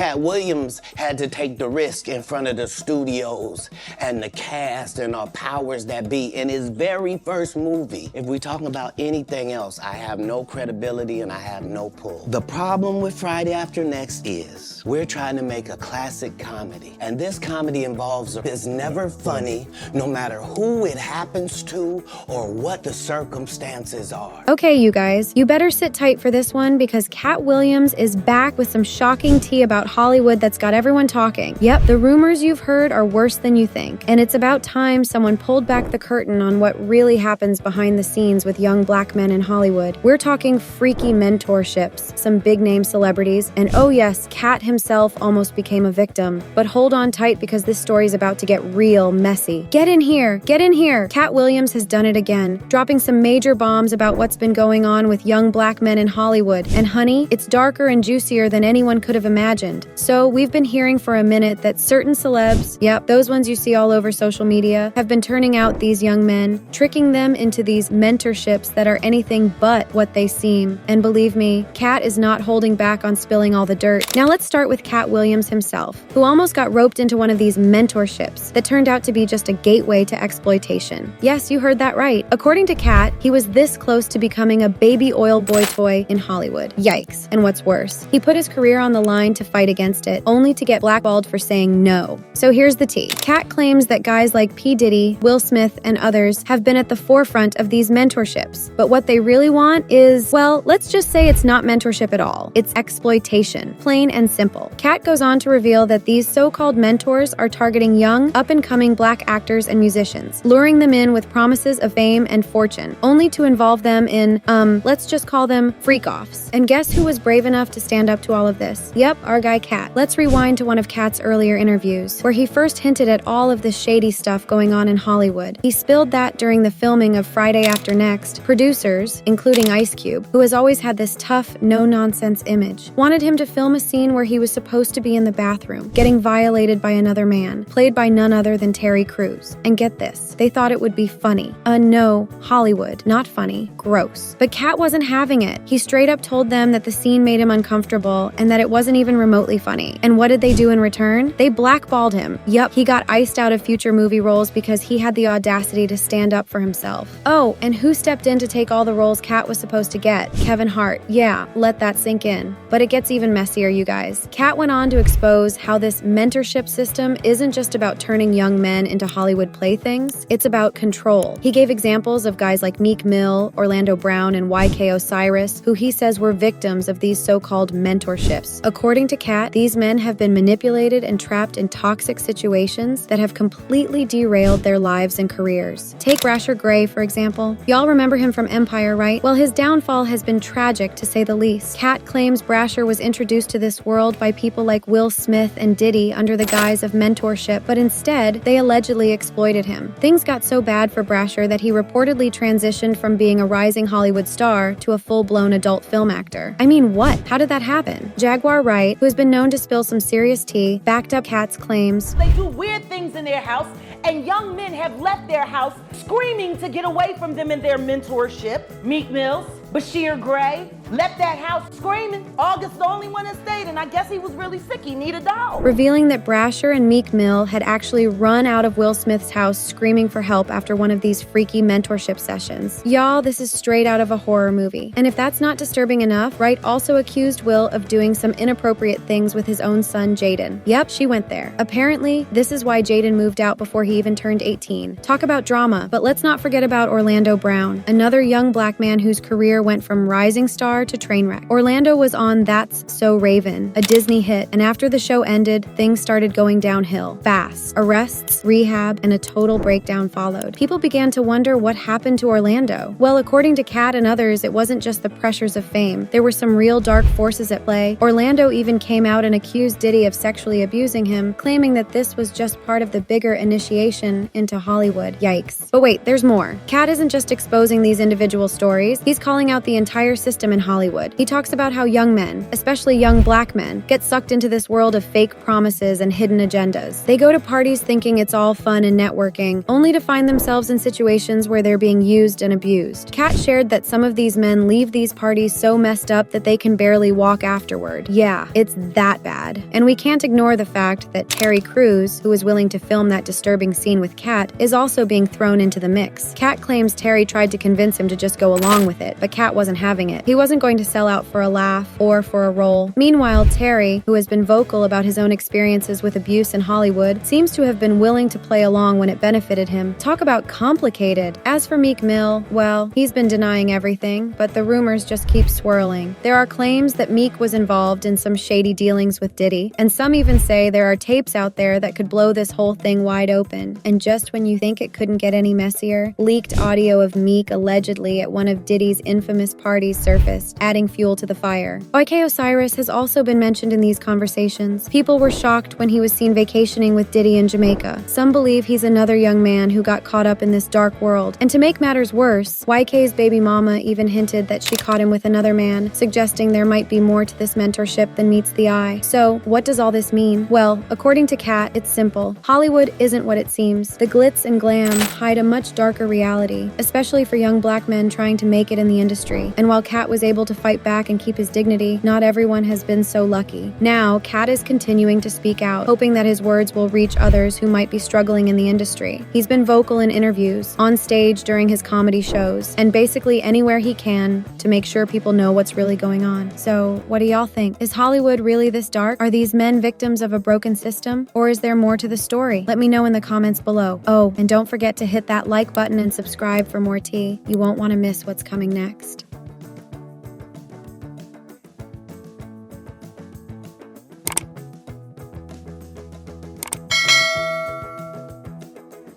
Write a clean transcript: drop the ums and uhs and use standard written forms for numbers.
Katt Williams had to take the risk in front of the studios and the cast and our powers that be in his very first movie. If we're talking about anything else, I have no credibility and I have no pull. The problem with Friday After Next is we're trying to make a classic comedy. And this comedy is never funny, no matter who it happens to or what the circumstances are. Okay, you guys, you better sit tight for this one because Katt Williams is back with some shocking tea about Hollywood that's got everyone talking. Yep, the rumors you've heard are worse than you think. And it's about time someone pulled back the curtain on what really happens behind the scenes with young black men in Hollywood. We're talking freaky mentorships, some big-name celebrities, and oh yes, Katt himself almost became a victim. But hold on tight because this story's about to get real messy. Get in here, get in here! Katt Williams has done it again, dropping some major bombs about what's been going on with young black men in Hollywood. And honey, it's darker and juicier than anyone could have imagined. So we've been hearing for a minute that certain celebs, yep, those ones you see all over social media, have been turning out these young men, tricking them into these mentorships that are anything but what they seem. And believe me, Katt is not holding back on spilling all the dirt. Now let's start with Katt Williams himself, who almost got roped into one of these mentorships that turned out to be just a gateway to exploitation. Yes, you heard that right. According to Katt, he was this close to becoming a baby oil boy toy in Hollywood. Yikes. And what's worse, he put his career on the line to fight against it, only to get blackballed for saying no. So here's the tea. Katt claims that guys like P. Diddy, Will Smith, and others have been at the forefront of these mentorships. But what they really want is, well, let's just say it's not mentorship at all. It's exploitation. Plain and simple. Katt goes on to reveal that these so-called mentors are targeting young, up-and-coming black actors and musicians, luring them in with promises of fame and fortune, only to involve them in, let's just call them freak-offs. And guess who was brave enough to stand up to all of this? Yep, our guy Katt. Let's rewind to one of Katt's earlier interviews, where he first hinted at all of this shady stuff going on in Hollywood. He spilled that during the filming of Friday After Next, producers, including Ice Cube, who has always had this tough, no-nonsense image, wanted him to film a scene where he was supposed to be in the bathroom, getting violated by another man, played by none other than Terry Crews. And get this, they thought it would be funny. No, Hollywood, not funny, gross. But Katt wasn't having it. He straight up told them that the scene made him uncomfortable and that it wasn't even remotely funny. And what did they do in return? They blackballed him. Yup, he got iced out of future movie roles because he had the audacity to stand up for himself. Oh, and who stepped in to take all the roles Katt was supposed to get? Kevin Hart. Yeah, let that sink in. But it gets even messier, you guys. Katt went on to expose how this mentorship system isn't just about turning young men into Hollywood playthings, it's about control. He gave examples of guys like Meek Mill, Orlando Brown, and YK Osiris, who he says were victims of these so-called mentorships. According to Katt, these men have been manipulated and trapped in toxic situations that have completely derailed their lives and careers. Take Brasher Gray, for example. Y'all remember him from Empire, right? Well, his downfall has been tragic, to say the least. Katt claims Brasher was introduced to this world by people like Will Smith and Diddy under the guise of mentorship, but instead, they allegedly exploited him. Things got so bad for Brasher that he reportedly transitioned from being a rising Hollywood star to a full-blown adult film actor. I mean, what? How did that happen? Jaguar Wright, who has been known to spill some serious tea, backed up Katt's claims. They do weird things in their house, and young men have left their house screaming to get away from them in their mentorship. Meek Mills, Bashir Gray, left that house screaming. August the only one that stayed, and I guess he was really sick. He needed a dog. Revealing that Brasher and Meek Mill had actually run out of Will Smith's house screaming for help after one of these freaky mentorship sessions. Y'all, this is straight out of a horror movie. And if that's not disturbing enough, Wright also accused Will of doing some inappropriate things with his own son, Jaden. Yep, she went there. Apparently, this is why Jaden moved out before he even turned 18. Talk about drama, but let's not forget about Orlando Brown, another young black man whose career went from rising star to train wreck. Orlando was on That's So Raven, a Disney hit, and after the show ended, things started going downhill fast. Arrests, rehab, and a total breakdown followed. People began to wonder what happened to Orlando. Well, according to Katt and others, it wasn't just the pressures of fame. There were some real dark forces at play. Orlando even came out and accused Diddy of sexually abusing him, claiming that this was just part of the bigger initiation into Hollywood. Yikes. But wait, there's more. Katt isn't just exposing these individual stories, he's calling out the entire system in Hollywood. Hollywood. He talks about how young men, especially young black men, get sucked into this world of fake promises and hidden agendas. They go to parties thinking it's all fun and networking, only to find themselves in situations where they're being used and abused. Katt shared that some of these men leave these parties so messed up that they can barely walk afterward. Yeah, it's that bad. And we can't ignore the fact that Terry Crews, who was willing to film that disturbing scene with Katt, is also being thrown into the mix. Katt claims Terry tried to convince him to just go along with it, but Katt wasn't having it. He wasn't going to sell out for a laugh or for a role. Meanwhile, Terry, who has been vocal about his own experiences with abuse in Hollywood, seems to have been willing to play along when it benefited him. Talk about complicated. As for Meek Mill, well, he's been denying everything, but the rumors just keep swirling. There are claims that Meek was involved in some shady dealings with Diddy, and some even say there are tapes out there that could blow this whole thing wide open. And just when you think it couldn't get any messier, leaked audio of Meek allegedly at one of Diddy's infamous parties surfaced, adding fuel to the fire. YK Osiris has also been mentioned in these conversations. People were shocked when he was seen vacationing with Diddy in Jamaica. Some believe he's another young man who got caught up in this dark world. And to make matters worse, YK's baby mama even hinted that she caught him with another man, suggesting there might be more to this mentorship than meets the eye. So, what does all this mean? Well, according to Katt, it's simple. Hollywood isn't what it seems. The glitz and glam hide a much darker reality, especially for young black men trying to make it in the industry. And while Katt was able to fight back and keep his dignity, not everyone has been so lucky. Now, Katt is continuing to speak out, hoping that his words will reach others who might be struggling in the industry. He's been vocal in interviews, on stage during his comedy shows, and basically anywhere he can to make sure people know what's really going on. So, what do y'all think? Is Hollywood really this dark? Are these men victims of a broken system? Or is there more to the story? Let me know in the comments below. Oh, and don't forget to hit that like button and subscribe for more tea. You won't want to miss what's coming next.